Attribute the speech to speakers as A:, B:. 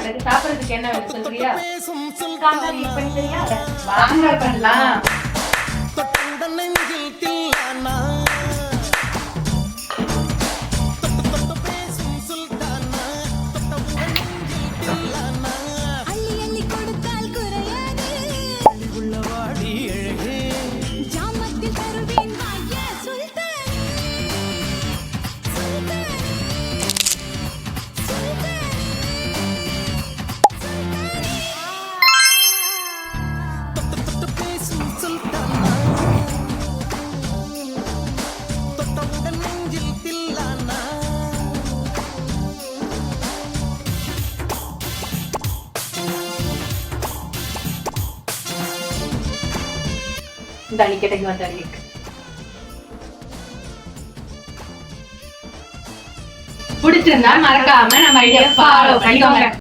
A: எனக்கு சாப்பிடுறதுக்கு என்ன வேணும் சொல்றியா? காந்தாரி பண்ணியா? வாங்க பண்ணலாம். பிடிச்சிருந்தா மறக்காம நம்ம ஐடியா ஃபாலோ பண்ணிக்கோங்க.